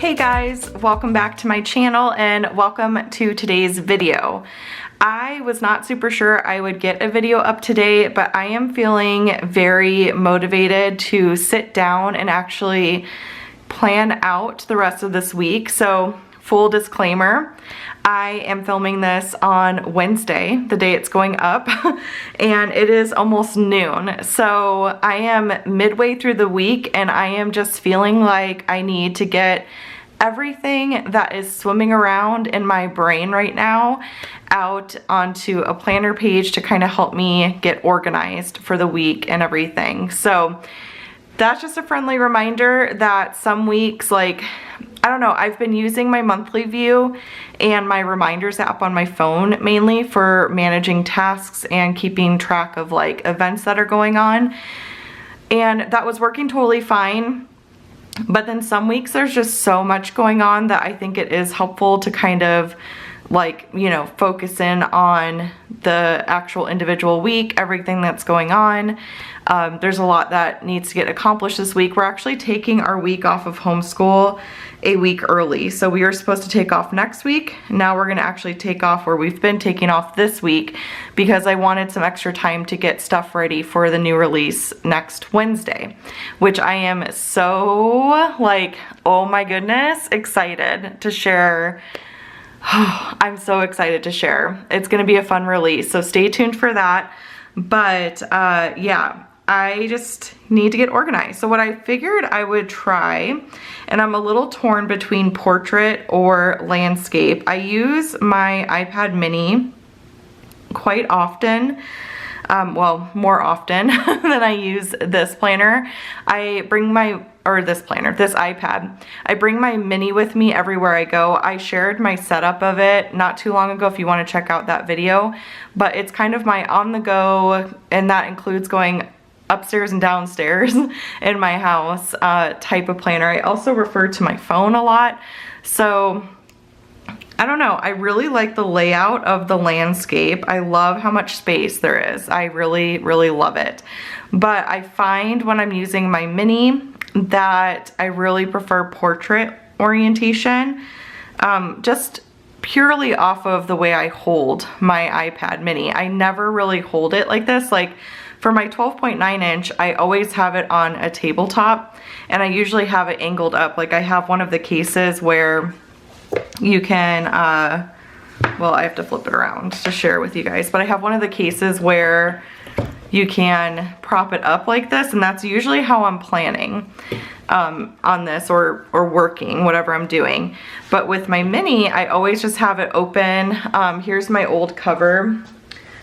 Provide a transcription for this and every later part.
Hey guys, welcome back to my channel and welcome to today's video. I was not super sure I would get a video up today, but I am feeling very motivated to sit down and actually plan out the rest of this week. So full disclaimer, I am filming this on Wednesday, the day it's going up, and it is almost noon. So I am midway through the week and I am just feeling like I need to get everything that is swimming around in my brain right now out onto a planner page to kind of help me get organized for the week and everything. So that's just a friendly reminder that some weeks, like, I don't know, I've been using my monthly view and my reminders app on my phone mainly for managing tasks and keeping track of like events that are going on. And that was working totally fine. But then some weeks there's just so much going on that I think it is helpful to kind of like, you know, focus in on the actual individual week, everything that's going on. There's a lot that needs to get accomplished this week. We're actually taking our week off of homeschool a week early. So we were supposed to take off next week. Now we're gonna actually take off where we've been taking off this week because I wanted some extra time to get stuff ready for the new release next Wednesday, which I am so like, oh my goodness, excited to share. I'm so excited to share. It's gonna be a fun release, so stay tuned for that. But yeah, I just need to get organized. So what I figured I would try, and I'm a little torn between portrait or landscape. I use my iPad mini quite often. Well, more often than I use this planner. I bring this iPad. I bring my mini with me everywhere I go. I shared my setup of it not too long ago if you want to check out that video, but it's kind of my on the go, and that includes going upstairs and downstairs in my house type of planner. I also refer to my phone a lot. So I don't know, I really like the layout of the landscape. I love how much space there is. I really, really love it. But I find when I'm using my mini that I really prefer portrait orientation, just purely off of the way I hold my iPad mini. I never really hold it like this. Like for my 12.9 inch, I always have it on a tabletop, and I usually have it angled up. Like I have one of the cases where you can, well, I have to flip it around to share with you guys, but I have one of the cases where you can prop it up like this, and that's usually how I'm planning on this or working, whatever I'm doing. But with my mini, I always just have it open. Here's my old cover.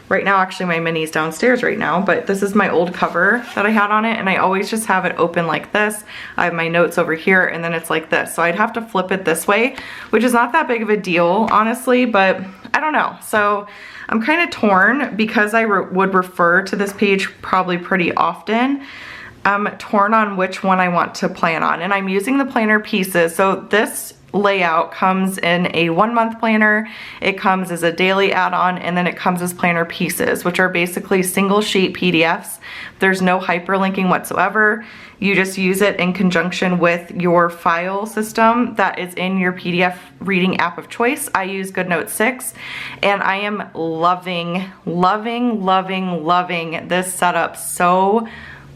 Right now, actually my mini's downstairs right now, but this is my old cover that I had on it, and I always just have it open like this. I have my notes over here, and then it's like this. So I'd have to flip it this way, which is not that big of a deal, honestly, but I don't know. So I'm kind of torn because I would refer to this page probably pretty often. I'm torn on which one I want to plan on, and I'm using the planner pieces. So this layout comes in a 1-month planner, it comes as a daily add-on, and then it comes as planner pieces, which are basically single sheet PDFs. There's no hyperlinking whatsoever. You just use it in conjunction with your file system that is in your PDF reading app of choice. I use GoodNotes 6, and I am loving, loving, loving, loving this setup so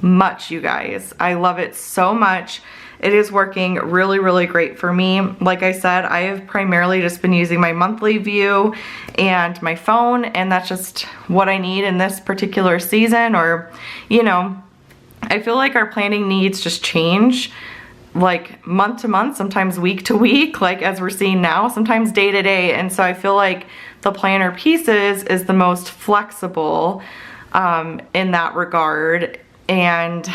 much, you guys. I love it so much. It is working really, really great for me. Like I said, I have primarily just been using my monthly view and my phone, and that's just what I need in this particular season. Or, you know, I feel like our planning needs just change like month to month, sometimes week to week, like as we're seeing now, sometimes day to day. And so I feel like the planner pieces is the most flexible in that regard. And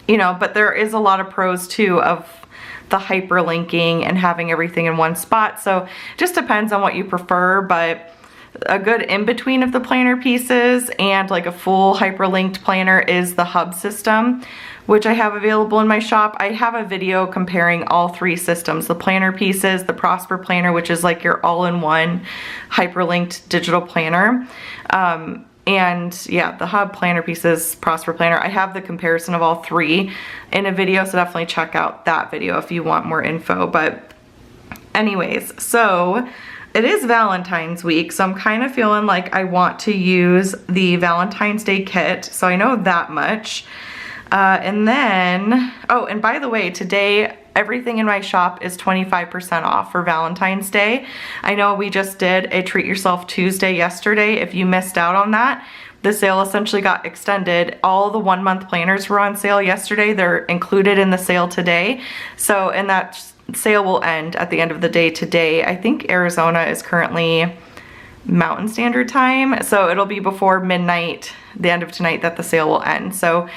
you know, but there is a lot of pros too of the hyperlinking and having everything in one spot. So it just depends on what you prefer, but a good in-between of the planner pieces and like a full hyperlinked planner is the hub system, which I have available in my shop. I have a video comparing all three systems, the planner pieces, the Prosper planner, which is like your all-in-one hyperlinked digital planner. And yeah, the hub, planner pieces, Prosper planner. I have the comparison of all three in a video, so definitely check out that video if you want more info. But anyways, so it is Valentine's week, so I'm kind of feeling like I want to use the Valentine's Day kit, so I know that much. And then, oh, and by the way, today everything in my shop is 25% off for Valentine's Day. I know we just did a Treat Yourself Tuesday yesterday. If you missed out on that, the sale essentially got extended. All the 1 month planners were on sale yesterday. They're included in the sale today. So, and that sale will end at the end of the day today. I think Arizona is currently Mountain Standard Time. So it'll be before midnight, the end of tonight, that the sale will end. So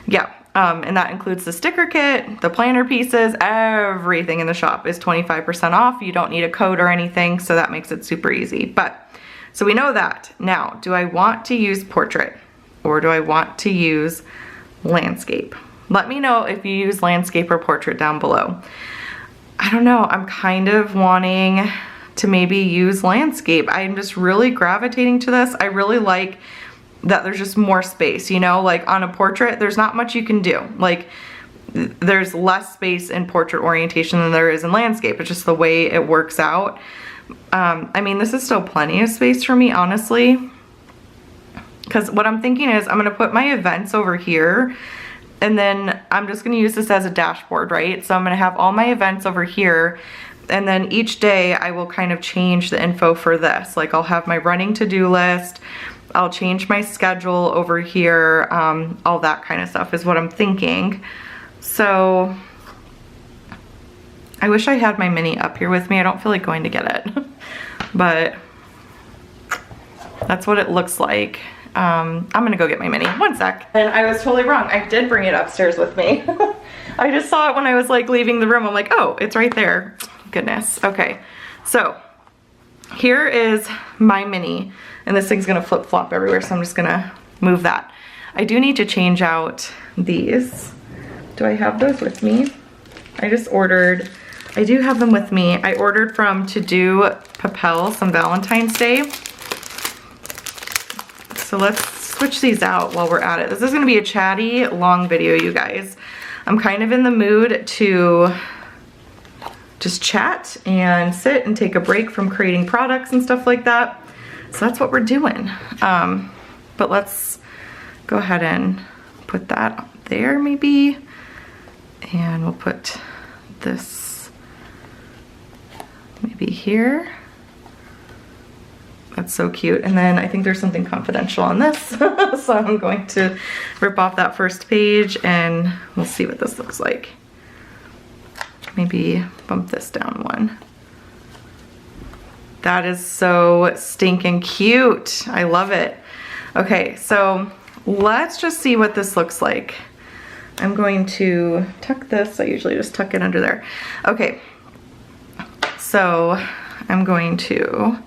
yeah. And that includes the sticker kit, the planner pieces, everything in the shop is 25% off. You don't need a code or anything, so that makes it super easy. But, so we know that. Now, do I want to use portrait or do I want to use landscape? Let me know if you use landscape or portrait down below. I don't know, I'm kind of wanting to maybe use landscape. I'm just really gravitating to this. I really like that there's just more space, you know, like on a portrait, there's not much you can do. Like there's less space in portrait orientation than there is in landscape. It's just the way it works out. I mean, this is still plenty of space for me, honestly, because what I'm thinking is I'm gonna put my events over here and then I'm just gonna use this as a dashboard, right? So I'm gonna have all my events over here, and then each day I will kind of change the info for this. Like I'll have my running to-do list, I'll change my schedule over here, all that kind of stuff is what I'm thinking. So I wish I had my mini up here with me. I don't feel like going to get it, but that's what it looks like. I'm gonna go get my mini, 1 sec. And I was totally wrong, I did bring it upstairs with me. I just saw it when I was like leaving the room. I'm like, oh, it's right there. Goodness, okay. So here is my mini. And this thing's gonna flip flop everywhere, so I'm just gonna move that. I do need to change out these. Do I have those with me? I just ordered, I do have them with me. I ordered from To Do Papel some Valentine's Day. So let's switch these out while we're at it. This is gonna be a chatty, long video, you guys. I'm kind of in the mood to just chat and sit and take a break from creating products and stuff like that. So that's what we're doing. But let's go ahead and put that there maybe. And we'll put this maybe here. That's so cute. And then I think there's something confidential on this. So I'm going to rip off that first page and we'll see what this looks like. Maybe bump this down one. That is so stinking cute. I love it. Okay, so let's just see what this looks like. I'm going to tuck this. I usually just tuck it under there. Okay, so I'm going to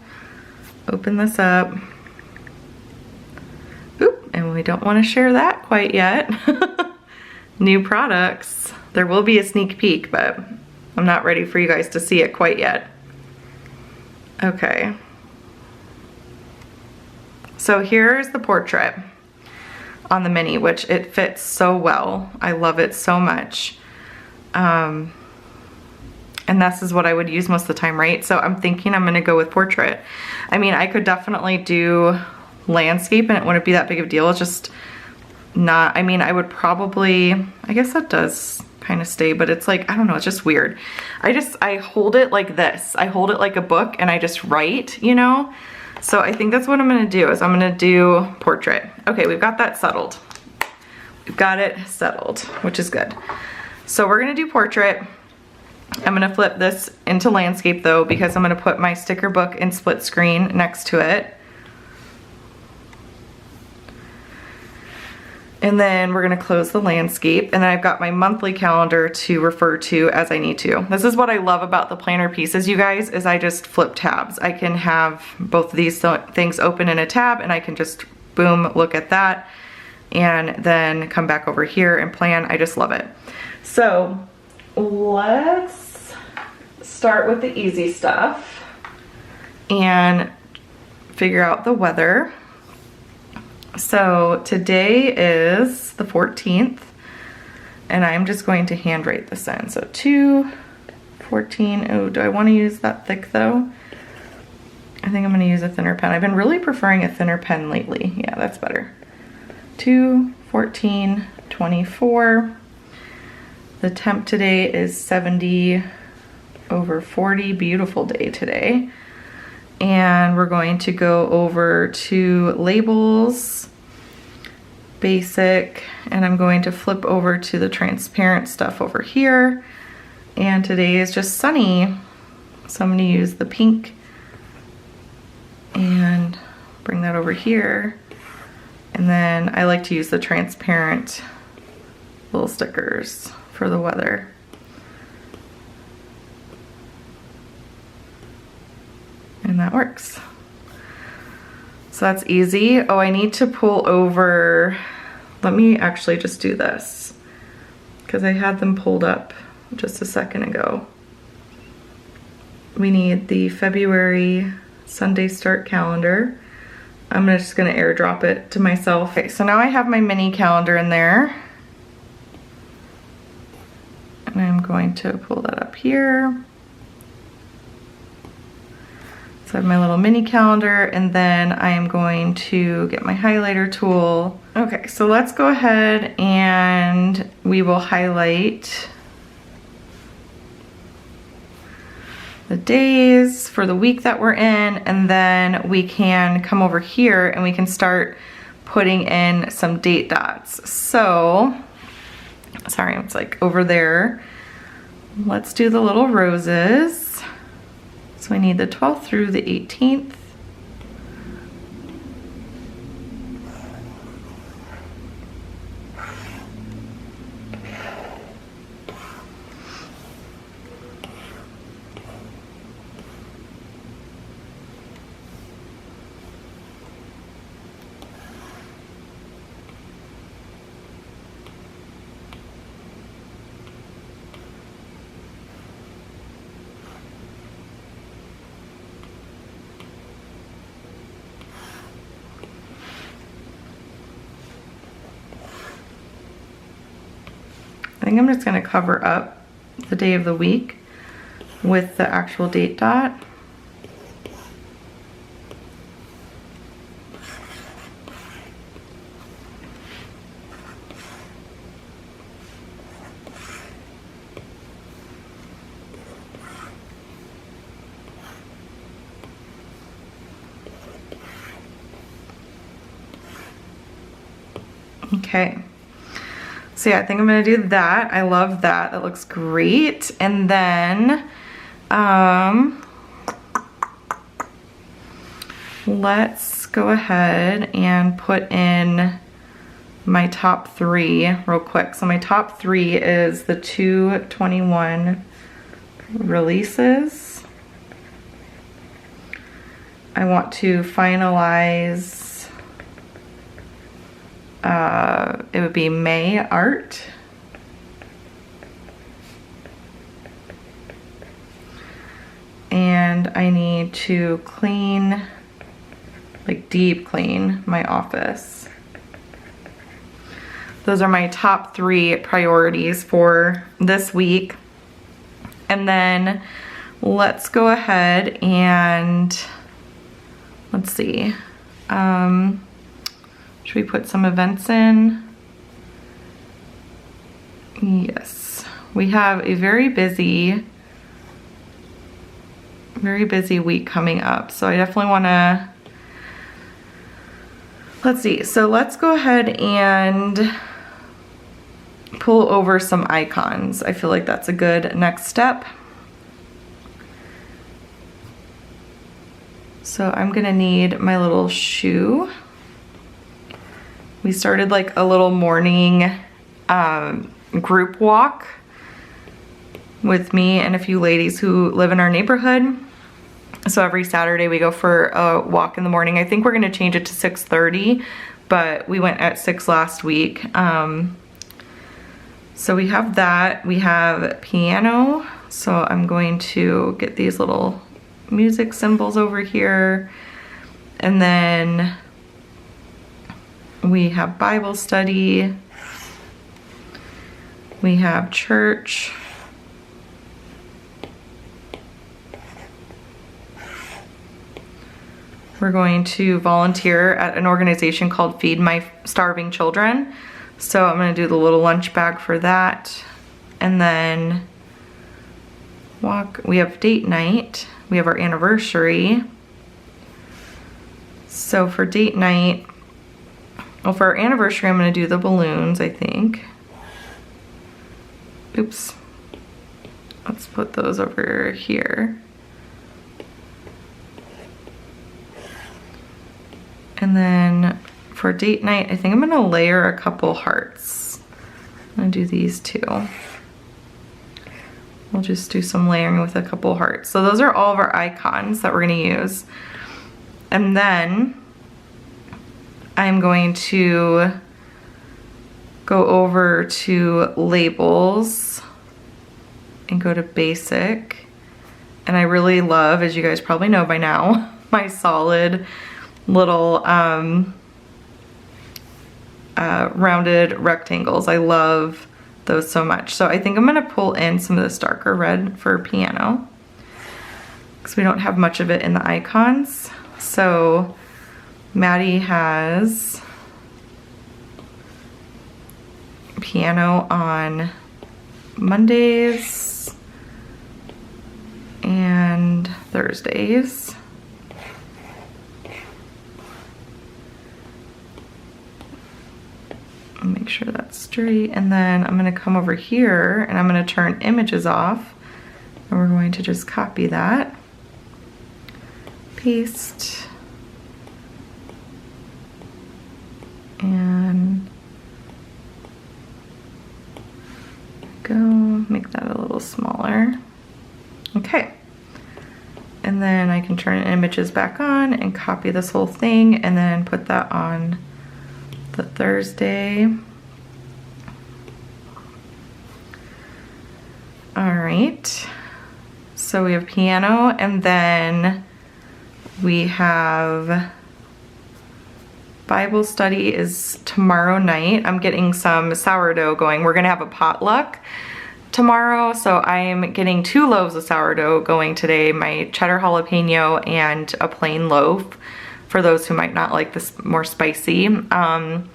open this up. Oop, and we don't want to share that quite yet. New products. There will be a sneak peek, but I'm not ready for you guys to see it quite yet. Okay, so here's the portrait on the mini, which it fits so well. I love it so much. And this is what I would use most of the time, right? So I'm thinking I'm gonna go with portrait. I mean, I could definitely do landscape and it wouldn't be that big of a deal. It's just not, I mean, I would probably, I guess that does kind of stay, but it's like, I don't know, it's just weird. I hold it like this. I hold it like a book and I just write, you know? So I think that's what I'm gonna do, is I'm gonna do portrait. Okay, we've got that settled. We've got it settled, which is good. So we're gonna do portrait. I'm gonna flip this into landscape though, because I'm gonna put my sticker book in split screen next to it. And then we're gonna close the landscape, and then I've got my monthly calendar to refer to as I need to. This is what I love about the planner pieces, you guys, is I just flip tabs. I can have both of these things open in a tab and I can just, boom, look at that, and then come back over here and plan. I just love it. So let's start with the easy stuff and figure out the weather. So today is the 14th, and I'm just going to handwrite this in. So 2/14. Oh, do I want to use that thick though? I think I'm going to use a thinner pen. I've been really preferring a thinner pen lately. Yeah, that's better. 2/14/24. The temp today is 70/40. Beautiful day today. And we're going to go over to labels, basic, and I'm going to flip over to the transparent stuff over here. And today is just sunny, so I'm going to use the pink and bring that over here. And then I like to use the transparent little stickers for the weather. And that works. So that's easy. Oh, I need to pull over. Let me actually just do this because I had them pulled up just a second ago. We need the February Sunday start calendar. I'm just gonna airdrop it to myself. Okay, so now I have my mini calendar in there. And I'm going to pull that up here. So I have my little mini calendar, and then I am going to get my highlighter tool. Okay, so let's go ahead and we will highlight the days for the week that we're in, and then we can come over here and we can start putting in some date dots. So, sorry, it's like over there. Let's do the little roses. So I need the 12th through the 18th. I think I'm just going to cover up the day of the week with the actual date dot. Okay. So yeah, I think I'm gonna do that. I love that. That looks great. And then let's go ahead and put in my top 3 real quick. So my top 3 is the 2/21 releases. I want to finalize, it would be May art. And I need to clean, like deep clean my office. Those are my top 3 priorities for this week. And then let's go ahead and let's see. Should we put some events in? Yes. We have a very busy week coming up. So I definitely want to, let's see. So let's go ahead and pull over some icons. I feel like that's a good next step. So I'm gonna need my little shoe. We started like a little morning group walk with me and a few ladies who live in our neighborhood. So every Saturday we go for a walk in the morning. I think we're gonna change it to 6:30, but we went at 6 last week. So we have that. We have piano. So I'm going to get these little music symbols over here. And then we have Bible study, we have church, we're going to volunteer at an organization called Feed My Starving Children. So I'm gonna do the little lunch bag for that. And then we have date night, we have our anniversary. So for date night, well, for our anniversary, I'm gonna do the balloons, I think. Oops. Let's put those over here. And then for date night, I think I'm gonna layer a couple hearts. I'm gonna do these two. We'll just do some layering with a couple hearts. So those are all of our icons that we're gonna use. And then I'm going to go over to labels and go to basic. And I really love, as you guys probably know by now, my solid little rounded rectangles. I love those so much. So I think I'm gonna pull in some of this darker red for piano because we don't have much of it in the icons. So Maddie has piano on Mondays and Thursdays. Make sure that's straight, and then I'm going to come over here and I'm going to turn images off, and we're going to just copy that, paste, and go make that a little smaller. Okay, and then I can turn images back on and copy this whole thing and then put that on the Thursday. All right, so we have piano, and then we have Bible study is tomorrow night. I'm getting some sourdough going. We're gonna have a potluck tomorrow, so I'm getting 2 loaves of sourdough going today, my cheddar jalapeno and a plain loaf, for those who might not like this more spicy. And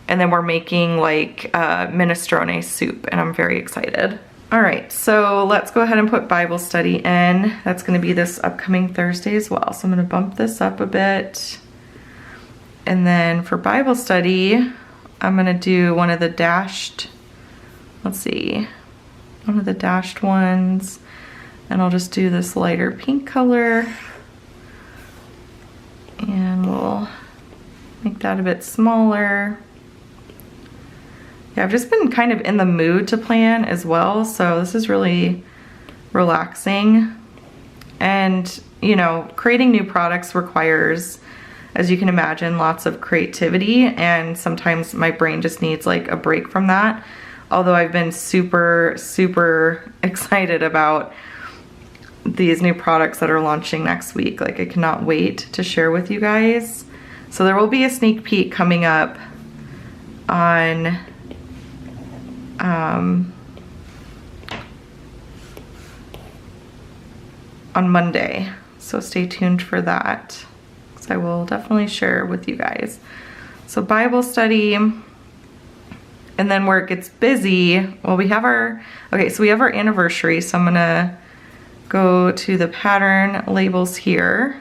then we're making like minestrone soup, and I'm very excited. All right, so let's go ahead and put Bible study in. That's gonna be this upcoming Thursday as well. So I'm gonna bump this up a bit. And then for Bible study, I'm gonna do one of the dashed, let's see, one of the dashed ones. And I'll just do this lighter pink color. And we'll make that a bit smaller. Yeah, I've just been kind of in the mood to plan as well, so this is really relaxing. And, you know, creating new products requires, as you can imagine, lots of creativity, and sometimes my brain just needs like a break from that. Although I've been super, super excited about these new products that are launching next week. Like, I cannot wait to share with you guys. So there will be a sneak peek coming up on Monday, so stay tuned for that, because I will definitely share with you guys. So Bible study, and then where it gets busy, well, we have our, okay, so we have our anniversary, so I'm gonna go to the pattern labels here,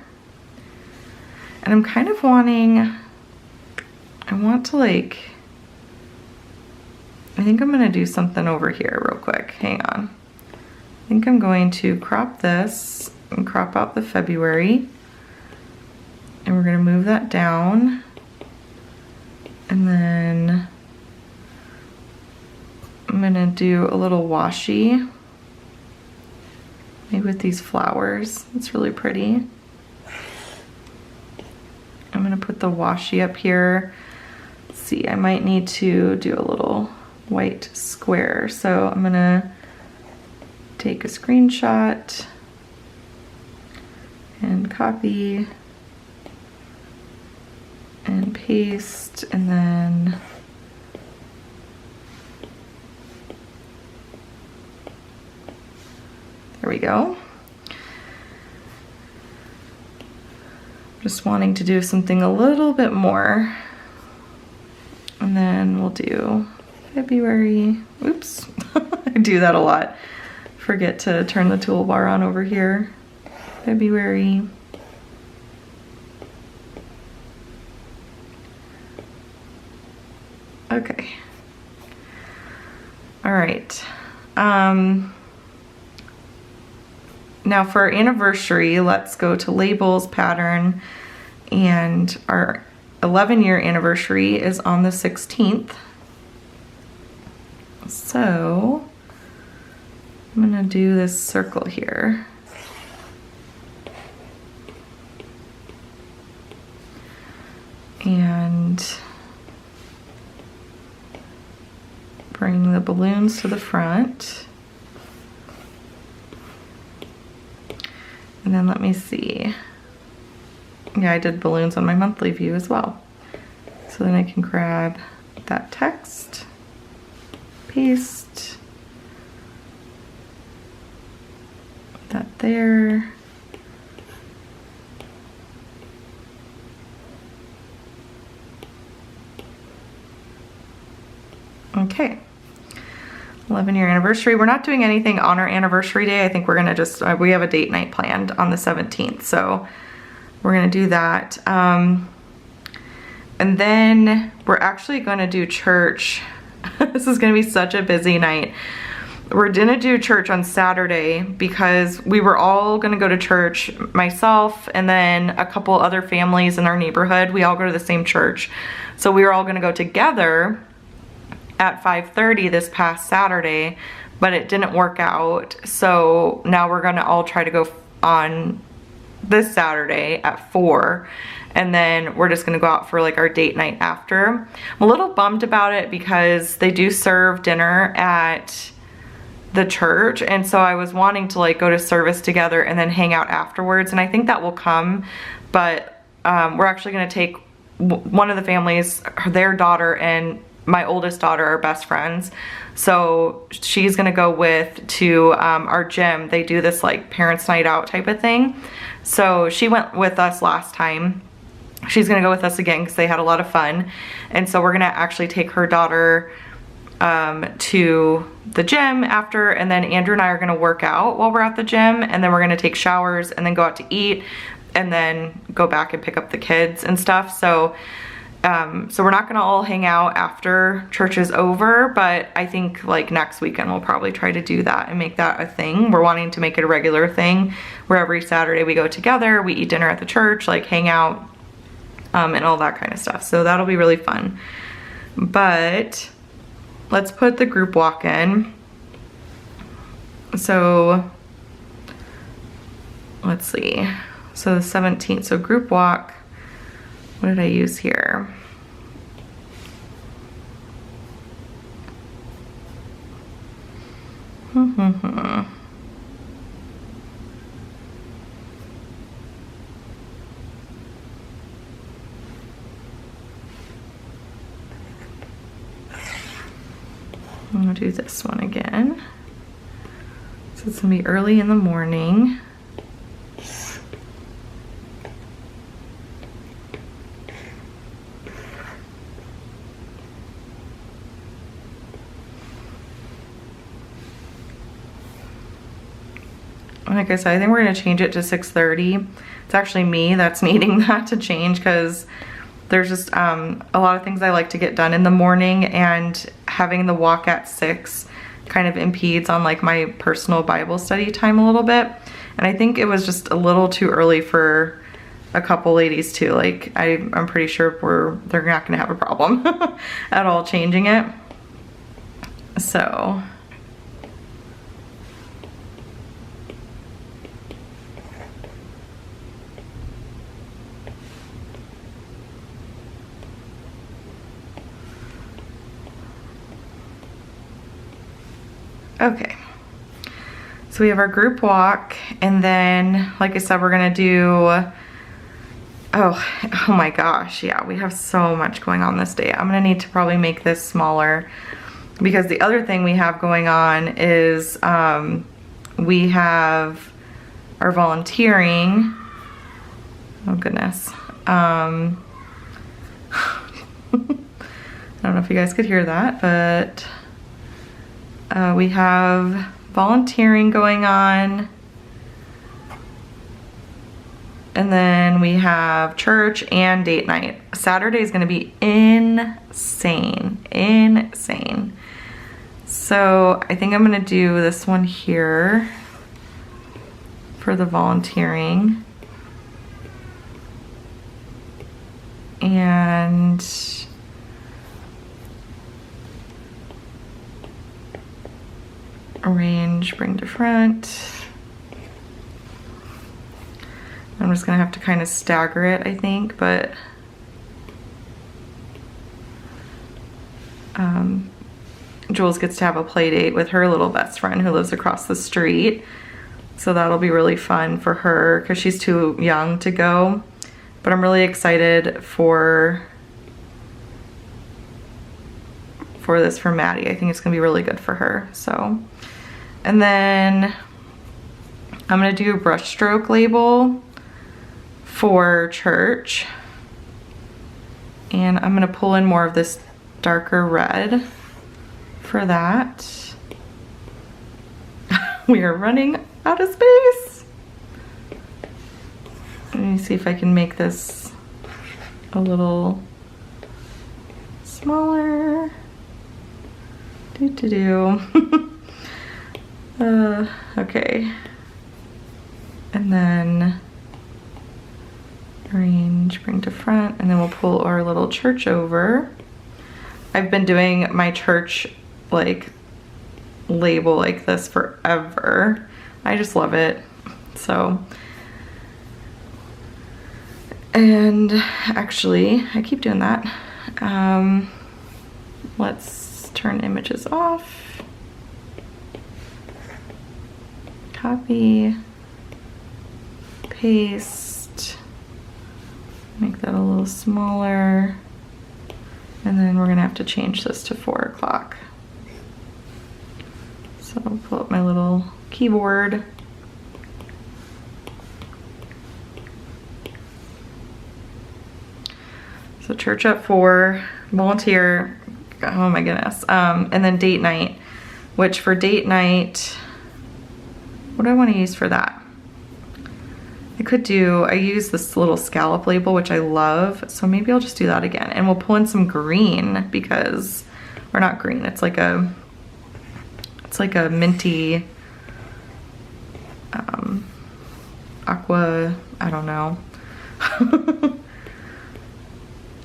and I'm kind of wanting, I want to like, I think I'm gonna do something over here real quick. Hang on. I think I'm going to crop this and crop out the February. And we're gonna move that down. And then I'm gonna do a little washi. Maybe with these flowers. It's really pretty. I'm gonna put the washi up here. Let's see, I might need to do a little white square. So I'm gonna take a screenshot and copy and paste, and then there we go. Just wanting to do something a little bit more. And then we'll do February. Oops, I do that a lot. Forget to turn the toolbar on over here. February. Okay. All right. Now for our anniversary, let's go to labels, pattern, and our 11-year anniversary is on the 16th. So I'm gonna do this circle here. And bring the balloons to the front. And then let me see. Yeah, I did balloons on my monthly view as well. So then I can grab that text, paste that there. Okay. 11-year anniversary. We're not doing anything on our anniversary day. I think we're gonna just, we have a date night planned on the 17th. So we're gonna do that. And then we're actually gonna do church. This is gonna be such a busy night. We're gonna do church on Saturday because we were all gonna go to church, myself and then a couple other families in our neighborhood. We all go to the same church. So we were all gonna go together at 5:30 this past Saturday, but it didn't work out. So now we're gonna all try to go on this Saturday at 4, and then we're just gonna go out for like our date night after. I'm a little bummed about it because they do serve dinner at the church, and so I was wanting to like go to service together and then hang out afterwards, and I think that will come, but we're actually gonna take one of the families, their daughter and my oldest daughter are best friends. So she's gonna go to our gym. They do this like parents' night out type of thing. So she went with us last time. She's gonna go with us again because they had a lot of fun. And so we're gonna actually take her daughter to the gym after, and then Andrew and I are gonna work out while we're at the gym, and then we're gonna take showers and then go out to eat and then go back and pick up the kids and stuff. So so we're not gonna all hang out after church is over, but I think like next weekend we'll probably try to do that and make that a thing. We're wanting to make it a regular thing where every Saturday we go together, we eat dinner at the church, like hang out, and all that kind of stuff. So that'll be really fun. But let's put the group walk in. So let's see. So the 17th, so group walk, what did I use here? I'm gonna do this one again. So it's gonna be early in the morning. Like I said, I think we're gonna change it to 6:30. It's actually me that's needing that to change because there's just a lot of things I like to get done in the morning, and having the walk at 6 kind of impedes on like my personal Bible study time a little bit. And I think it was just a little too early for a couple ladies too. Like I'm pretty sure they're not gonna have a problem at all changing it. So okay, so we have our group walk, and then like I said, we're gonna do Oh my gosh, yeah, we have so much going on this day. I'm gonna need to probably make this smaller because the other thing we have going on is we have our volunteering. Oh goodness. I don't know if you guys could hear that, but we have volunteering going on. And then we have church and date night. Saturday is gonna be insane, insane. So I think I'm gonna do this one here for the volunteering. And arrange, bring to front. I'm just gonna have to kind of stagger it, I think, but Jules gets to have a play date with her little best friend who lives across the street. So that'll be really fun for her because she's too young to go. But I'm really excited for this for Maddie. I think it's gonna be really good for her. So, and then I'm gonna do a brush stroke label for church. And I'm gonna pull in more of this darker red for that. We are running out of space. Let me see if I can make this a little smaller. Okay. And then arrange, bring to front, and then we'll pull our little church over. I've been doing my church like label like this forever. I just love it. So, and actually, I keep doing that. Let's turn images off. Copy, paste, make that a little smaller. And then we're gonna have to change this to 4 o'clock. So I'll pull up my little keyboard. So church at 4, volunteer, oh my goodness. And then date night, which for date night, what do I want to use for that? I use this little scallop label, which I love. So maybe I'll just do that again. And we'll pull in some green because, or not green, it's like a minty, aqua, I don't know.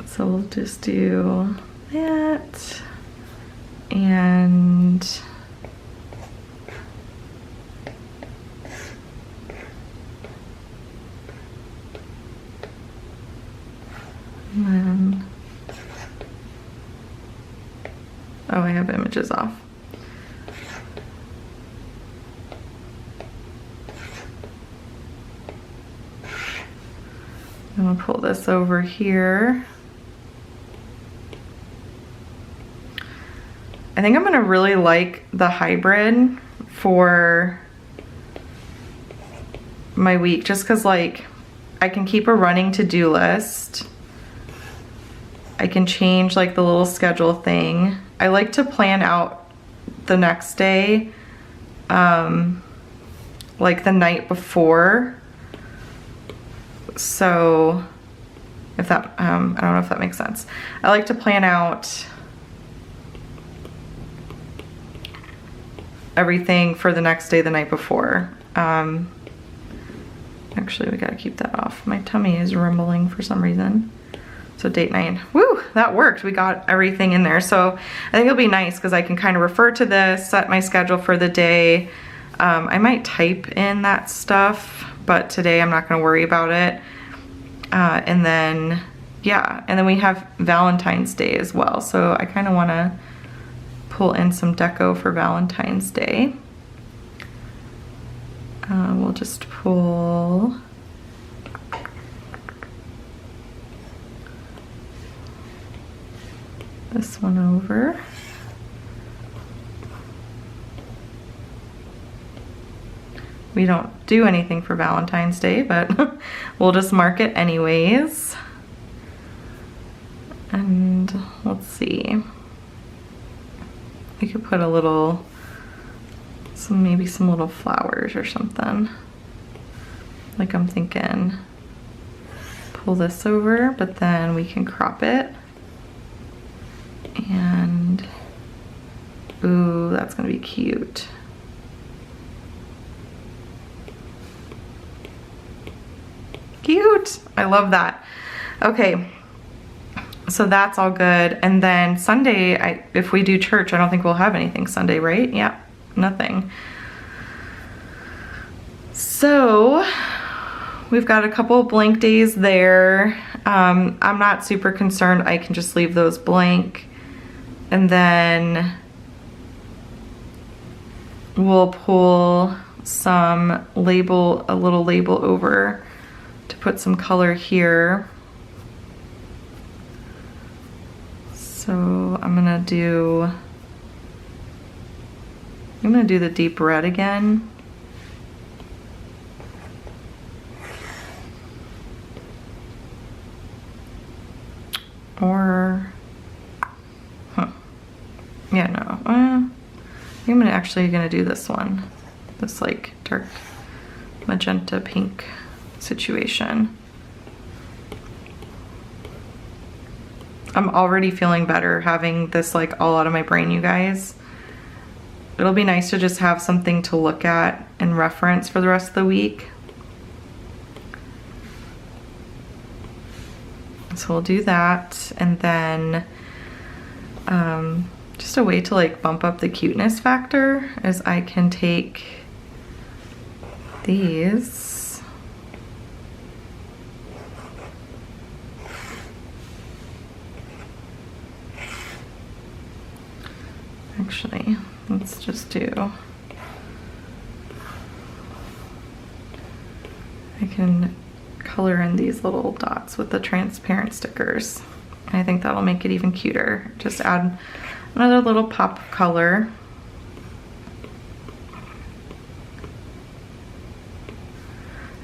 So we'll just do that. And then, oh, I have images off. I'm gonna pull this over here. I think I'm gonna really like the hybrid for my week, just cause like I can keep a running to-do list. I can change like the little schedule thing. I like to plan out the next day, like the night before. So if that, I don't know if that makes sense. I like to plan out everything for the next day the night before. Actually, we gotta keep that off. My tummy is rumbling for some reason. So date night, woo, that worked. We got everything in there. So I think it'll be nice because I can kind of refer to this, set my schedule for the day. I might type in that stuff, but today I'm not gonna worry about it. And then, yeah, and then we have Valentine's Day as well. So I kind of wanna pull in some deco for Valentine's Day. We'll just pull this one over. We don't do anything for Valentine's Day, but we'll just mark it anyways. And let's see. We could put a little, maybe some little flowers or something. Like I'm thinking, pull this over, but then we can crop it. And, ooh, that's gonna be cute. Cute, I love that. Okay, so that's all good. And then Sunday, if we do church, I don't think we'll have anything Sunday, right? Yeah, nothing. So we've got a couple of blank days there. I'm not super concerned. I can just leave those blank. And then we'll pull some label, a little label over to put some color here. So I'm gonna do the deep red again. Or, yeah, no, I'm actually gonna do this one. This like dark magenta pink situation. I'm already feeling better having this like all out of my brain, you guys. It'll be nice to just have something to look at and reference for the rest of the week. So we'll do that, and then just a way to like bump up the cuteness factor is I can take these. Actually, let's just do, I can color in these little dots with the transparent stickers. I think that'll make it even cuter. Just add another little pop of color.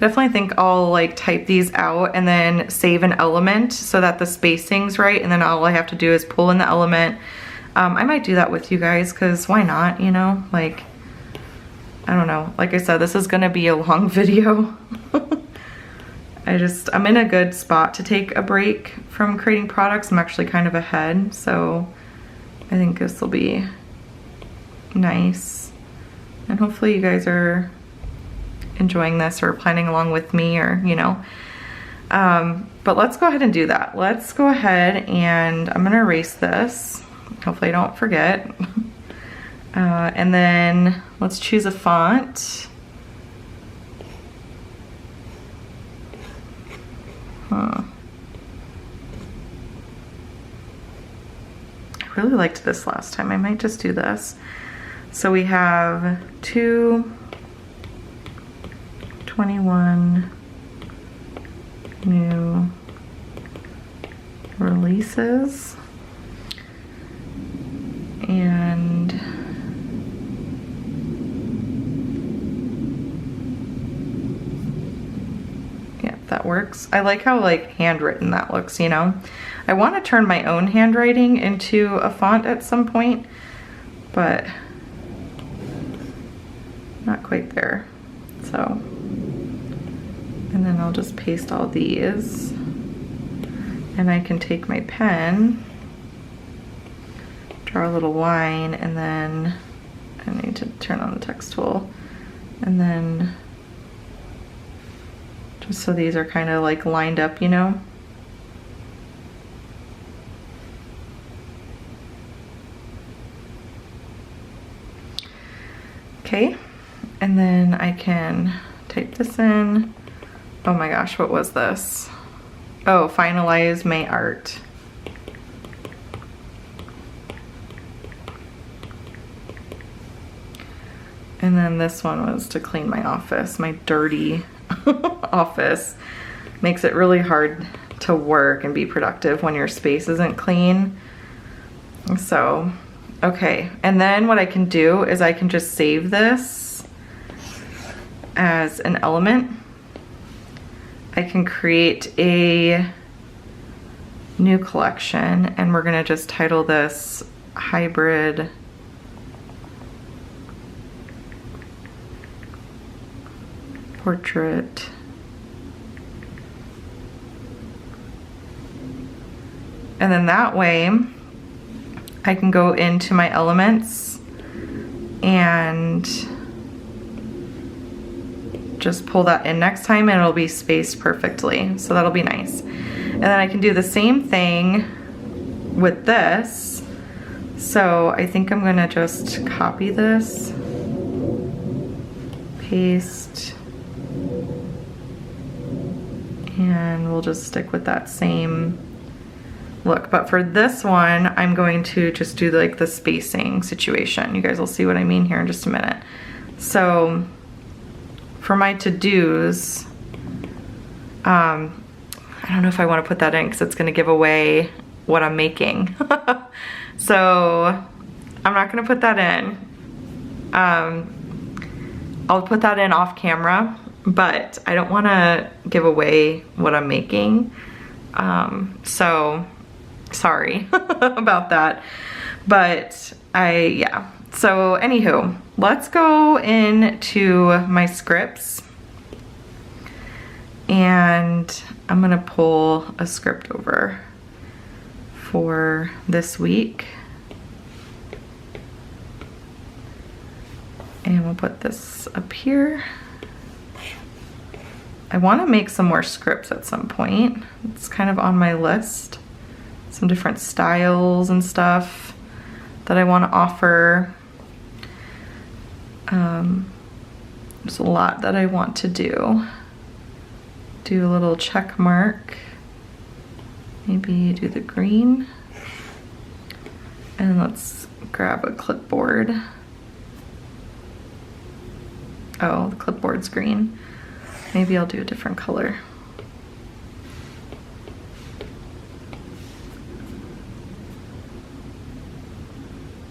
Definitely think I'll like type these out and then save an element so that the spacing's right, and then all I have to do is pull in the element. I might do that with you guys, because why not, you know? Like, I don't know. Like I said, this is gonna be a long video. I'm in a good spot to take a break from creating products. I'm actually kind of ahead, so I think this will be nice. And hopefully you guys are enjoying this or planning along with me, or, you know. But let's go ahead and do that. Let's go ahead and I'm gonna erase this. Hopefully I don't forget. And then let's choose a font. I really liked this last time. I might just do this. So we have 2/21 new releases. And yeah, that works. I like how like handwritten that looks, you know. I want to turn my own handwriting into a font at some point, but not quite there. So, and then I'll just paste all these, and I can take my pen, draw a little line, and then I need to turn on the text tool, and then just so these are kind of like lined up, you know. Okay, and then I can type this in. Oh my gosh, what was this? Oh, finalize my art. And then this one was to clean my office, my dirty office. Makes it really hard to work and be productive when your space isn't clean. So, okay. And then what I can do is I can just save this as an element. I can create a new collection, and we're gonna just title this Hybrid Portrait and then that way I can go into my elements and just pull that in next time and it'll be spaced perfectly, so that'll be nice. And then I can do the same thing with this. So I think I'm gonna just copy this, paste, and we'll just stick with that same look. But for this one, I'm going to just do like the spacing situation. You guys will see what I mean here in just a minute. So for my to-dos, I don't know if I want to put that in because it's going to give away what I'm making. So I'm not going to put that in. I'll put that in off camera, but I don't want to give away what I'm making. So sorry about that. But yeah. So anywho, let's go into my scripts. And I'm gonna pull a script over for this week. And we'll put this up here. I want to make some more scripts at some point. It's kind of on my list. Some different styles and stuff that I want to offer. There's a lot that I want to do. Do a little check mark. Maybe do the green. And let's grab a clipboard. Oh, the clipboard's green. Maybe I'll do a different color.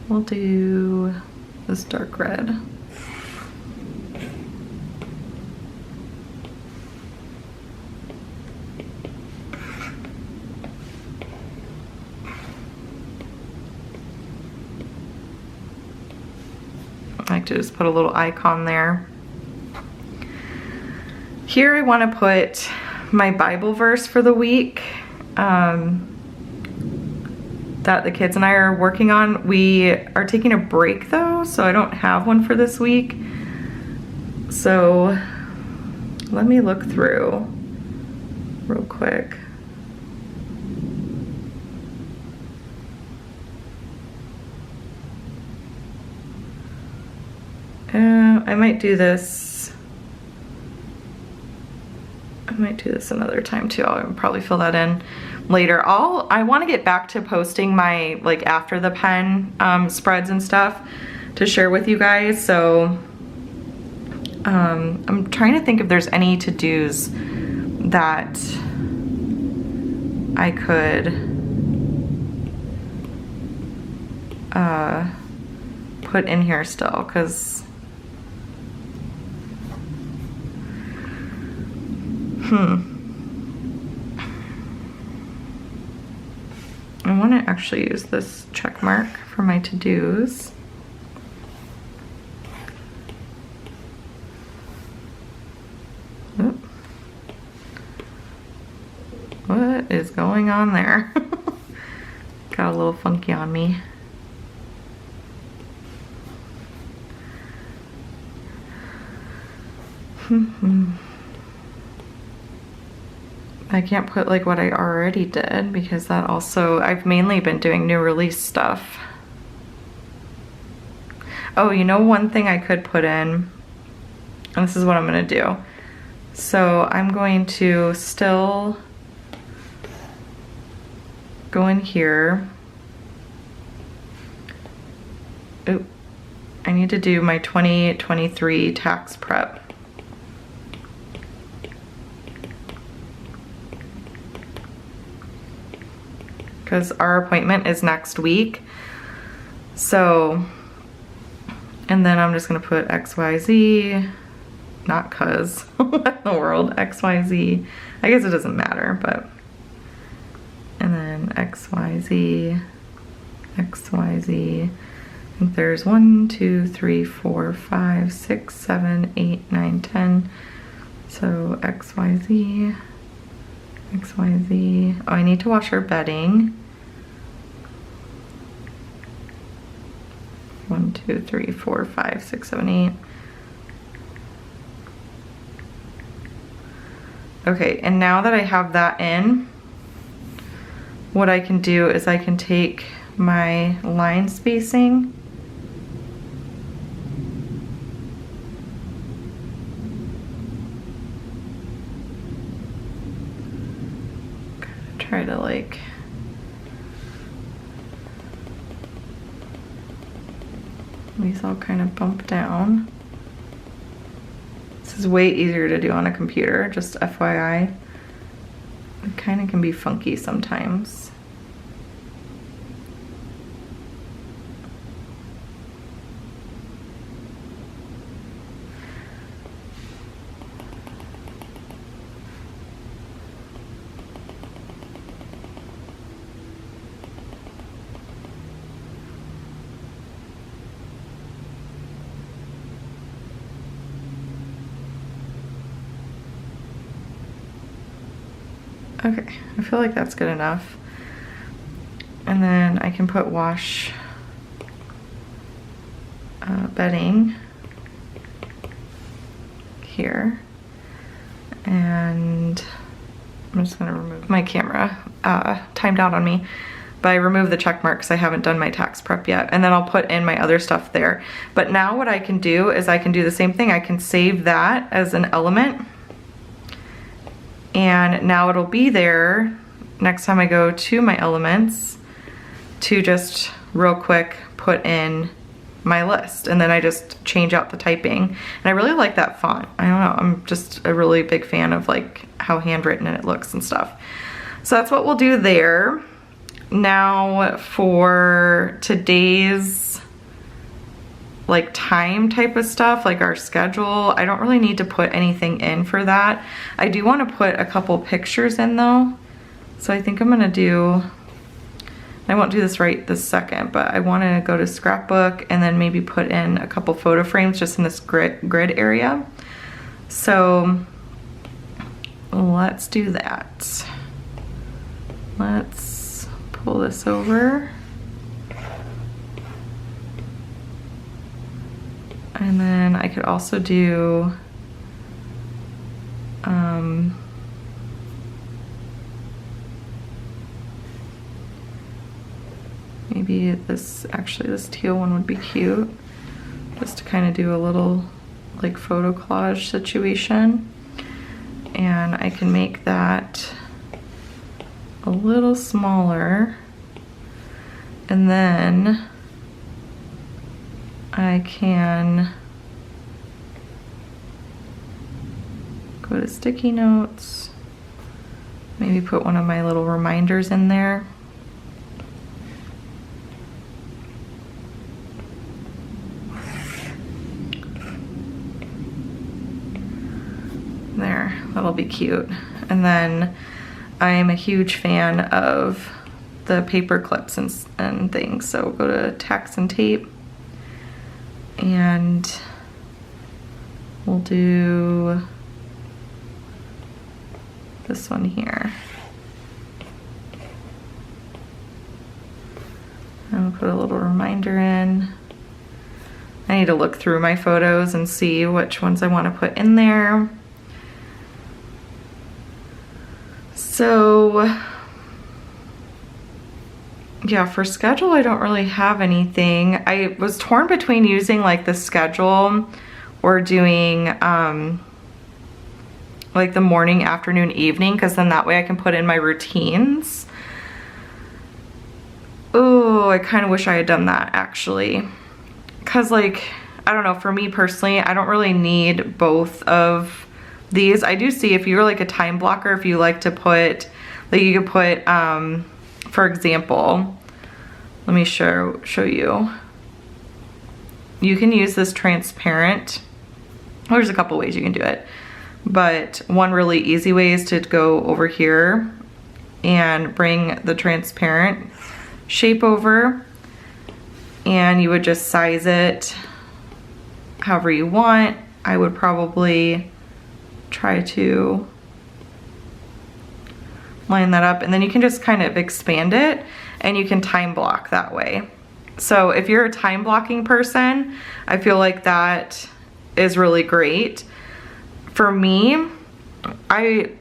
We'll do this dark red. I like to just put a little icon there. Here I want to put my Bible verse for the week that the kids and I are working on. We are taking a break though, so I don't have one for this week. So let me look through real quick. I might do this. I might do this another time too. I'll probably fill that in later. I want to get back to posting my like after the pen spreads and stuff to share with you guys. So I'm trying to think if there's any to-dos that I could put in here still, because I want to actually use this check mark for my to-dos. Oop. What is going on there? Got a little funky on me. I can't put like what I already did because that also, I've mainly been doing new release stuff. Oh, you know, one thing I could put in, and this is what I'm gonna do. So I'm going to still go in here. Oop, I need to do my 2023 tax prep. Because our appointment is next week. So, and then I'm just gonna put XYZ, not cuz, what in the world, XYZ. I guess it doesn't matter, but, and then XYZ, XYZ. I think there's 1, 2, 3, 4, 5, 6, 7, 8, 9, 10. So XYZ, XYZ. Oh, I need to wash our bedding. 1, 2, 3, 4, 5, 6, 7, 8. Okay, and now that I have that in, what I can do is I can take my line spacing try to like these all kind of bump down. This is way easier to do on a computer, just FYI. It kind of can be funky sometimes. Okay, I feel like that's good enough. And then I can put wash bedding here. And I'm just gonna remove my camera, timed out on me. But I removed the check mark because I haven't done my tax prep yet. And then I'll put in my other stuff there. But now what I can do is I can do the same thing. I can save that as an element. And now it'll be there next time I go to my elements to just real quick put in my list. And then I just change out the typing. And I really like that font. I don't know, I'm just a really big fan of like how handwritten it looks and stuff. So that's what we'll do there. Now for today's like time type of stuff, like our schedule, I don't really need to put anything in for that. I do want to put a couple pictures in though. So I think I'm gonna do, I won't do this right this second, but I want to go to scrapbook and then maybe put in a couple photo frames just in this grid area. So let's do that. Let's pull this over. And then I could also do maybe this, actually this teal one would be cute, just to kind of do a little like photo collage situation. And I can make that a little smaller, and then I can go to sticky notes, maybe put one of my little reminders in there. There, that'll be cute. And then I am a huge fan of the paper clips and things, so go to tacks and tape. And we'll do this one here. And we'll put a little reminder in. I need to look through my photos and see which ones I want to put in there. So yeah, for schedule, I don't really have anything. I was torn between using like the schedule or doing like the morning, afternoon, evening, because then that way I can put in my routines. Oh, I kind of wish I had done that actually. Because like, I don't know, for me personally, I don't really need both of these. I do see if you're like a time blocker, if you like to put, like you could put, for example, let me show you. you can use this transparent. There's a couple ways you can do it, but one really easy way is to go over here and bring the transparent shape over, and you would just size it however you want. I would probably try to line that up, and then you can just kind of expand it and you can time block that way. So if you're a time blocking person, I feel like that is really great. For me, I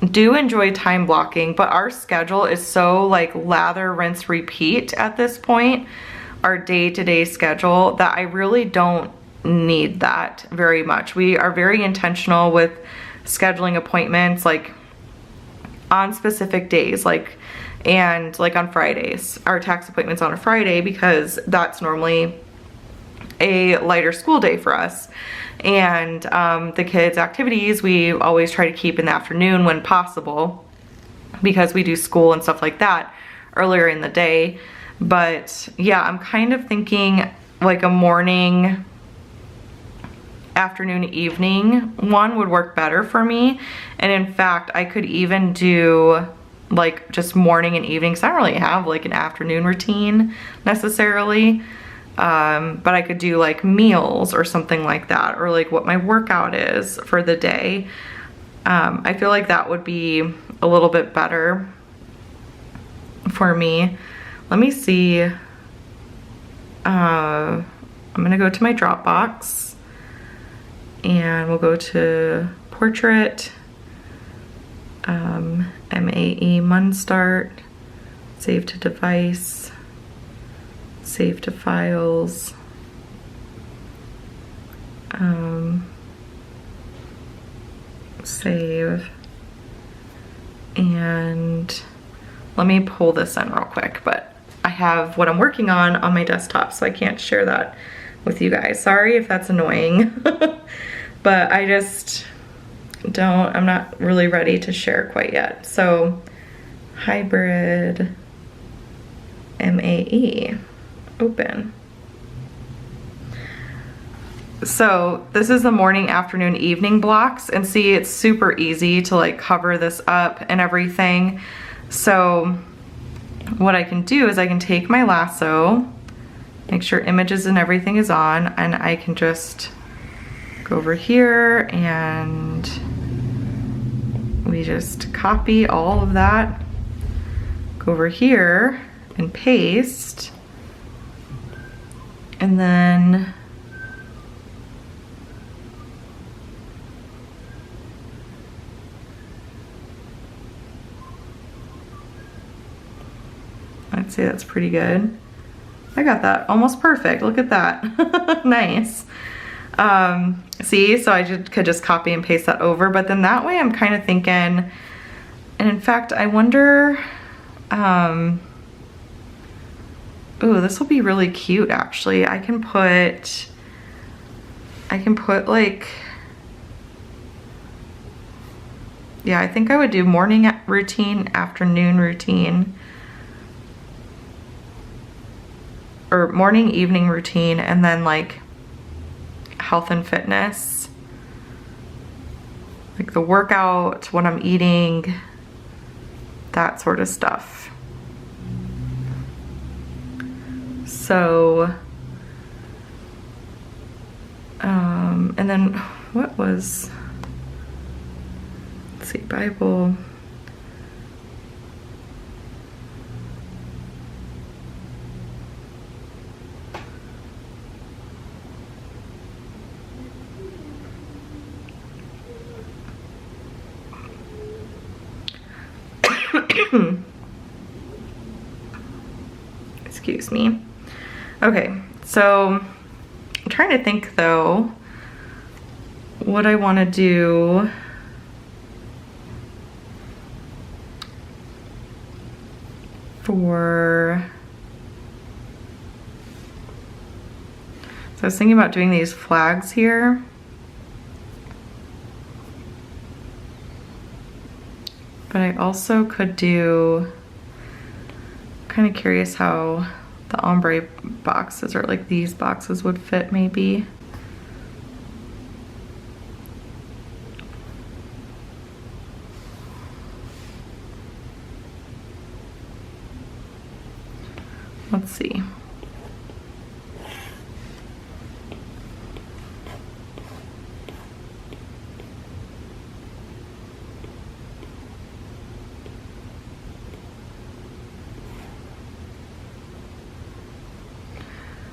do enjoy time blocking, but our schedule is so like lather, rinse, repeat at this point, our day-to-day schedule, that I really don't need that very much. We are very intentional with scheduling appointments like on specific days, and on Fridays. Our tax appointment's on a Friday because that's normally a lighter school day for us. And the kids' activities we always try to keep in the afternoon when possible, because we do school and stuff like that earlier in the day. But yeah, I'm kind of thinking like a morning, afternoon, evening one would work better for me. And in fact, I could even do like just morning and evening, because I don't really have like an afternoon routine necessarily. But I could do like meals or something like that, or like what my workout is for the day. I feel like that would be a little bit better for me. Let me see. I'm gonna go to my Dropbox and we'll go to portrait, MAE Munstart, save to device, save to files, save, and let me pull this in real quick, but I have what I'm working on my desktop, so I can't share that with you guys. Sorry if that's annoying, but I just I'm not really ready to share quite yet. So hybrid MAE, open. So this is the morning, afternoon, evening blocks, and see, it's super easy to like cover this up and everything. So what I can do is I can take my lasso, make sure images and everything is on, and I can just go over here and we just copy all of that, go over here and paste, and then I'd say that's pretty good. I got that almost perfect. Look at that. Nice. See, so I could just copy and paste that over, but then that way I'm kind of thinking, and in fact, I wonder, ooh, this will be really cute actually. I can put like, yeah, I think I would do morning routine, afternoon routine, or morning, evening routine, and then like health and fitness, like the workout, what I'm eating, that sort of stuff. So, and then what was, let's see, Bible. Excuse me. Okay, so I'm trying to think though what I want to do for, so I was thinking about doing these flags here. But I also could do, kind of curious how the ombre boxes, or like these boxes would fit maybe. Let's see.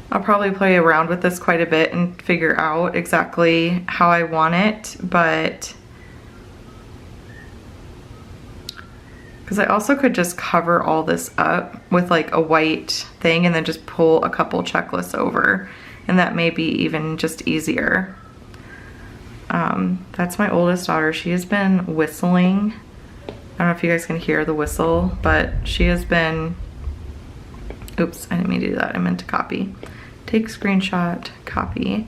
I'll probably play around with this quite a bit and figure out exactly how I want it, but because I also could just cover all this up with like a white thing and then just pull a couple checklists over, and that may be even just easier. That's my oldest daughter. She has been whistling. I don't know if you guys can hear the whistle, but she has been, oops, I didn't mean to do that. I meant to copy. Take screenshot, copy,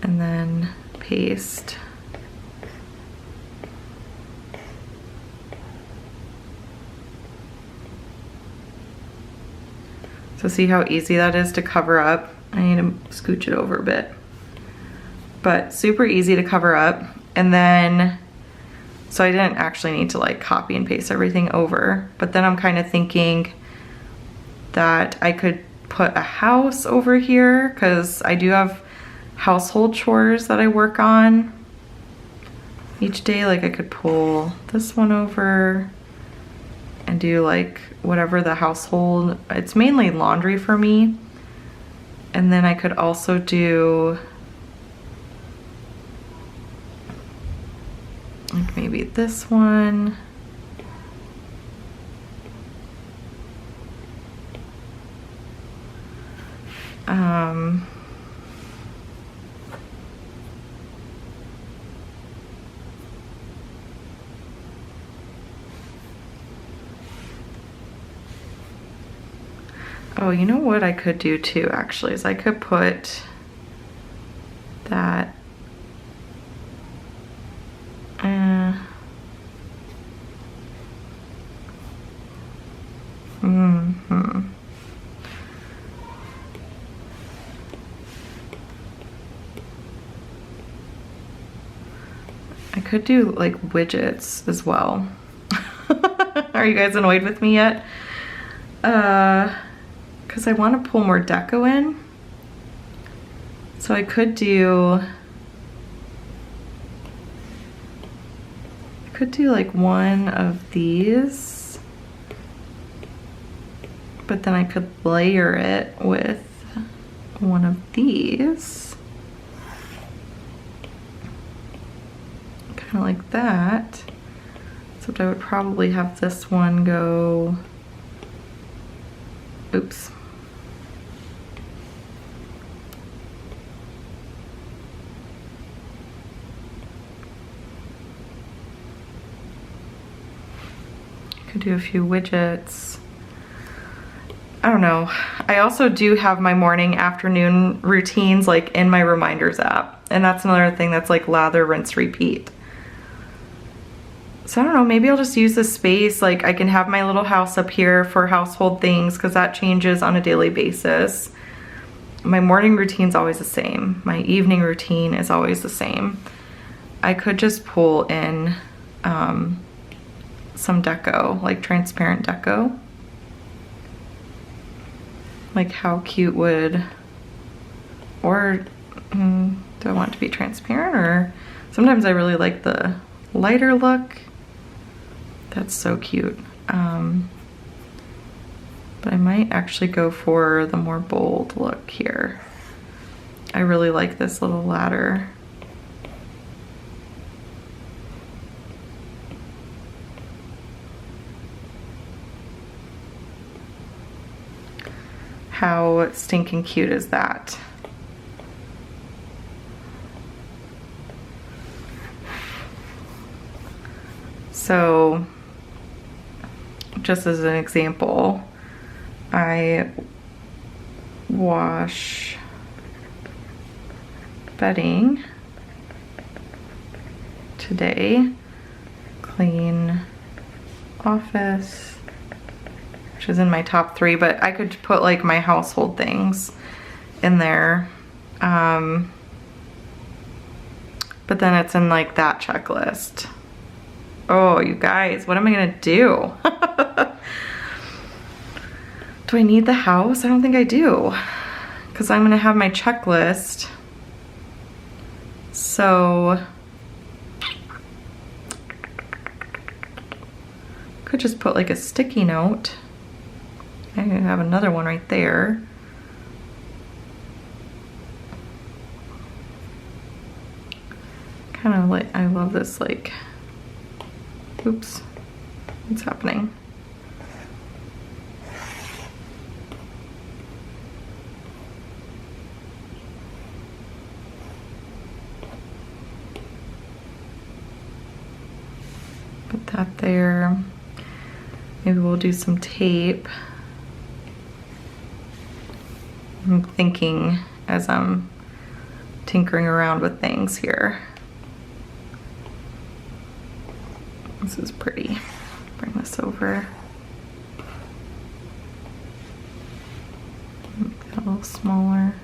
and then paste. So see how easy that is to cover up? I need to scooch it over a bit. But super easy to cover up. And then, so I didn't actually need to like copy and paste everything over. But then I'm kind of thinking that I could put a house over here, because I do have household chores that I work on each day. Like I could pull this one over and do like whatever the household, it's mainly laundry for me. And then I could also do like maybe this one. Oh, you know what I could do too, actually, is I could put that, I could do like widgets as well. Are you guys annoyed with me yet? Because I want to pull more deco in. So I could do like one of these, but then I could layer it with one of these. Kind of like that. Except I would probably have this one go, oops. Could do a few widgets. I don't know. I also do have my morning, afternoon routines like in my reminders app. And that's another thing that's like lather, rinse, repeat. So I don't know, maybe I'll just use this space. Like I can have my little house up here for household things, because that changes on a daily basis. My morning routine's always the same. My evening routine is always the same. I could just pull in some deco, like transparent deco. Like how cute would, or do I want it to be transparent, or sometimes I really like the lighter look. That's so cute. But I might actually go for the more bold look here. I really like this little ladder. How stinking cute is that? So, just as an example, I wash bedding today, clean office, which which is in my top 3, but I could put like my household things in there. But then it's in like that checklist. Oh, you guys, what am I gonna do? Do I need the house? I don't think I do, because I'm gonna have my checklist. So could just put like a sticky note. I have another one right there. Kind of like, I love this, like, oops, what's happening? Put that there. Maybe we'll do some tape. I'm thinking as I'm tinkering around with things here. This is pretty. Bring this over. Make that a little smaller.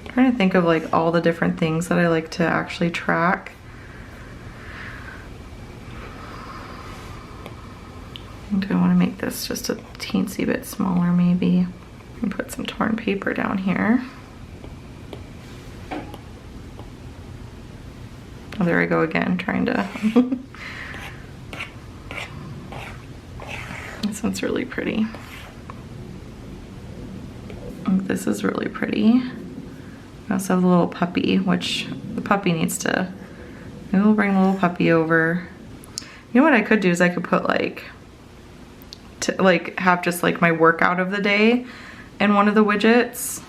I'm trying to think of like all the different things that I like to actually track. Do I want to make this just a teensy bit smaller maybe? And put some torn paper down here. Oh, there I go again, trying to. This one's really pretty. Oh, this is really pretty. I also have the little puppy, which the puppy needs to, maybe we'll bring the little puppy over. You know what I could do is I could put like, have just like my workout of the day in one of the widgets.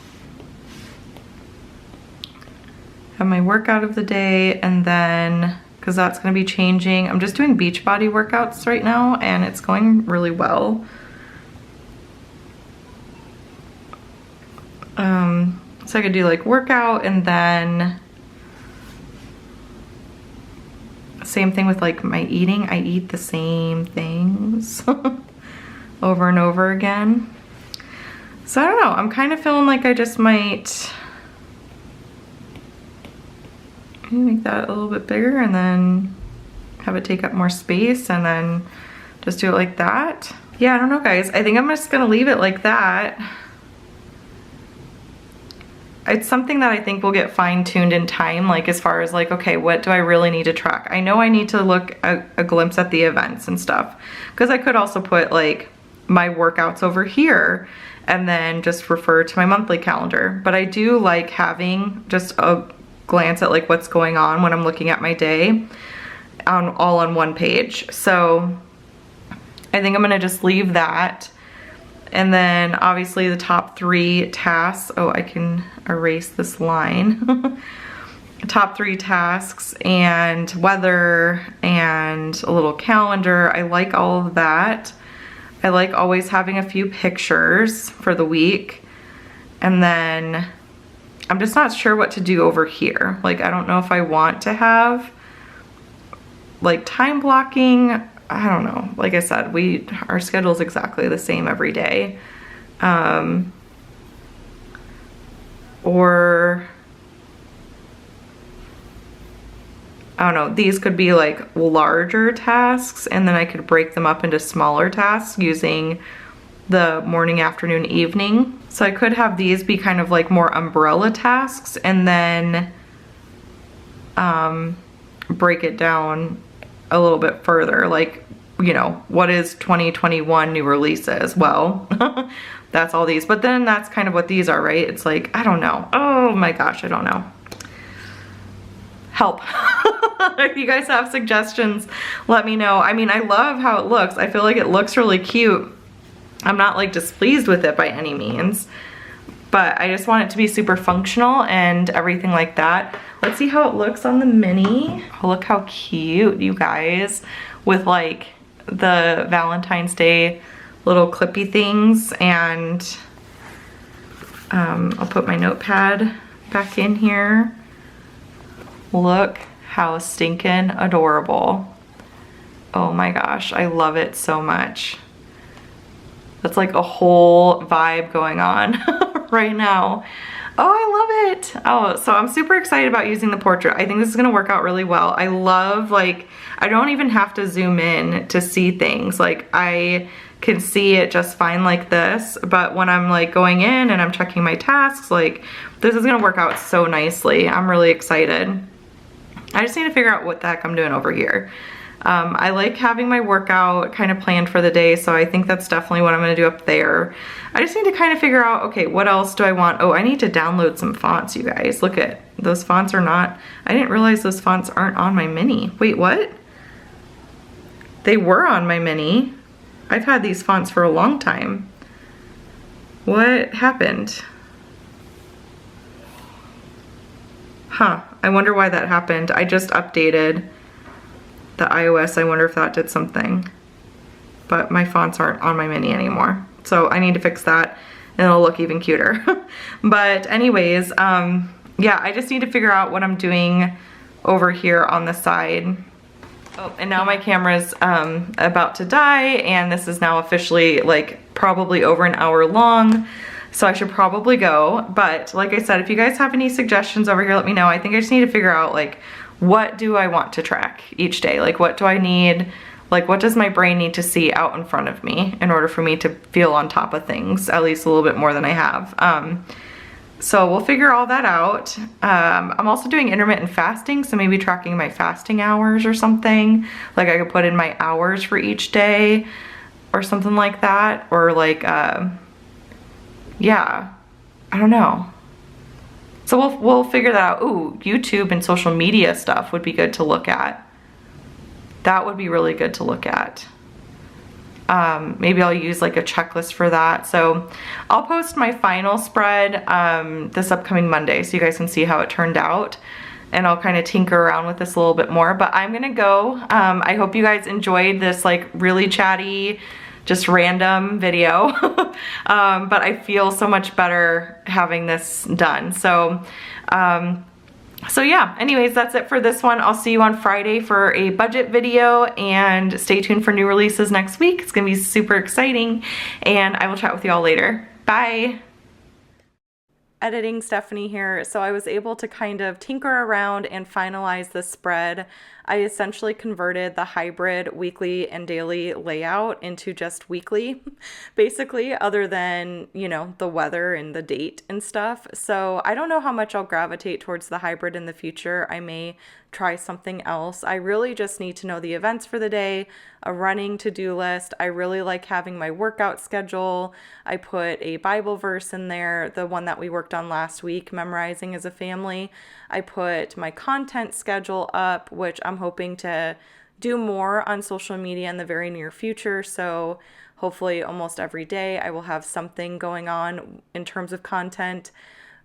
Have my workout of the day, and then, because that's going to be changing, I'm just doing beach body workouts right now and it's going really well. So I could do like workout, and then same thing with like my eating. I eat the same things over and over again. So I don't know, I'm kind of feeling like I just might make that a little bit bigger and then have it take up more space and then just do it like that. Yeah, I don't know guys, I think I'm just gonna leave it like that. It's something that I think will get fine-tuned in time, like as far as like, okay, what do I really need to track? I know I need to look a glimpse at the events and stuff, because I could also put like my workouts over here and then just refer to my monthly calendar. But I do like having just a glance at like what's going on when I'm looking at my day all on one page. So I think I'm gonna just leave that. And then obviously the top 3 tasks, oh, I can erase this line. Top 3 tasks and weather and a little calendar. I like all of that. I like always having a few pictures for the week. And then I'm just not sure what to do over here. Like, I don't know if I want to have like time blocking. I don't know. Like I said, our schedule is exactly the same every day. Or I don't know, these could be like larger tasks, and then I could break them up into smaller tasks using the morning, afternoon, evening. So I could have these be kind of like more umbrella tasks, and then break it down a little bit further, like, you know, what is 2021 new releases? Well, that's all these, but then that's kind of what these are, right? It's like, I don't know. Oh my gosh, I don't know. Help. If you guys have suggestions, let me know. I mean, I love how it looks. I feel like it looks really cute. I'm not like displeased with it by any means, but I just want it to be super functional and everything like that. Let's see how it looks on the mini. Oh, look how cute, you guys, with like the Valentine's Day little clippy things. And I'll put my notepad back in here. Look how stinking adorable. Oh my gosh, I love it so much. That's like a whole vibe going on right now. Oh, I love it. Oh, so I'm super excited about using the portrait. I think this is gonna work out really well. I love, like, I don't even have to zoom in to see things. Like, I can see it just fine like this, but when I'm like going in and I'm checking my tasks, like, this is gonna work out so nicely. I'm really excited. I just need to figure out what the heck I'm doing over here. I like having my workout kind of planned for the day, so I think that's definitely what I'm gonna do up there. I just need to kind of figure out, okay, what else do I want? Oh, I need to download some fonts, you guys. Look at, those fonts are not, I didn't realize those fonts aren't on my mini. Wait, what? They were on my mini. I've had these fonts for a long time. What happened? Huh, I wonder why that happened. I just updated the iOS. I wonder if that did something. But my fonts aren't on my mini anymore. So I need to fix that and it'll look even cuter. But anyways, yeah, I just need to figure out what I'm doing over here on the side. Oh, and now my camera's about to die, and this is now officially like probably over an hour long. So I should probably go. But like I said, if you guys have any suggestions over here, let me know. I think I just need to figure out, like, what do I want to track each day? Like, what do I need? Like, what does my brain need to see out in front of me in order for me to feel on top of things, at least a little bit more than I have? So we'll figure all that out. I'm also doing intermittent fasting, so maybe tracking my fasting hours or something. Like, I could put in my hours for each day or something like that. Or like, yeah, I don't know. So we'll figure that out. Ooh, YouTube and social media stuff would be good to look at. That would be really good to look at. Maybe I'll use like a checklist for that. So I'll post my final spread this upcoming Monday so you guys can see how it turned out. And I'll kind of tinker around with this a little bit more. But I'm gonna go. I hope you guys enjoyed this like really chatty, just random video. But I feel so much better having this done. So yeah, anyways, that's it for this one. I'll see you on Friday for a budget video, and stay tuned for new releases next week. It's gonna be super exciting, and I will chat with you all later. Bye. Editing Stephanie here. So I was able to kind of tinker around and finalize the spread. I essentially converted the hybrid weekly and daily layout into just weekly, basically, other than, you know, the weather and the date and stuff. So I don't know how much I'll gravitate towards the hybrid in the future. I may try something else. I really just need to know the events for the day, a running to-do list. I really like having my workout schedule. I put a Bible verse in there, the one that we worked on last week, memorizing as a family. I put my content schedule up, which I'm hoping to do more on social media in the very near future. So hopefully almost every day I will have something going on in terms of content.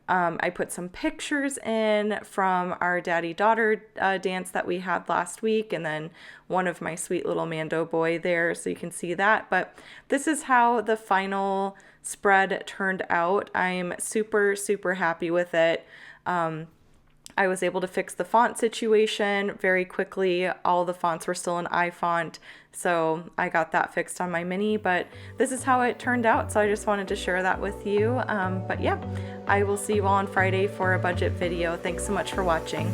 I put some pictures in from our daddy-daughter dance that we had last week, and then one of my sweet little Mando boy there, so you can see that. But this is how the final spread turned out. I'm super, super happy with it. I was able to fix the font situation very quickly. All the fonts were still in iFont, so I got that fixed on my mini, but this is how it turned out, so I just wanted to share that with you. But yeah, I will see you all on Friday for a budget video. Thanks so much for watching.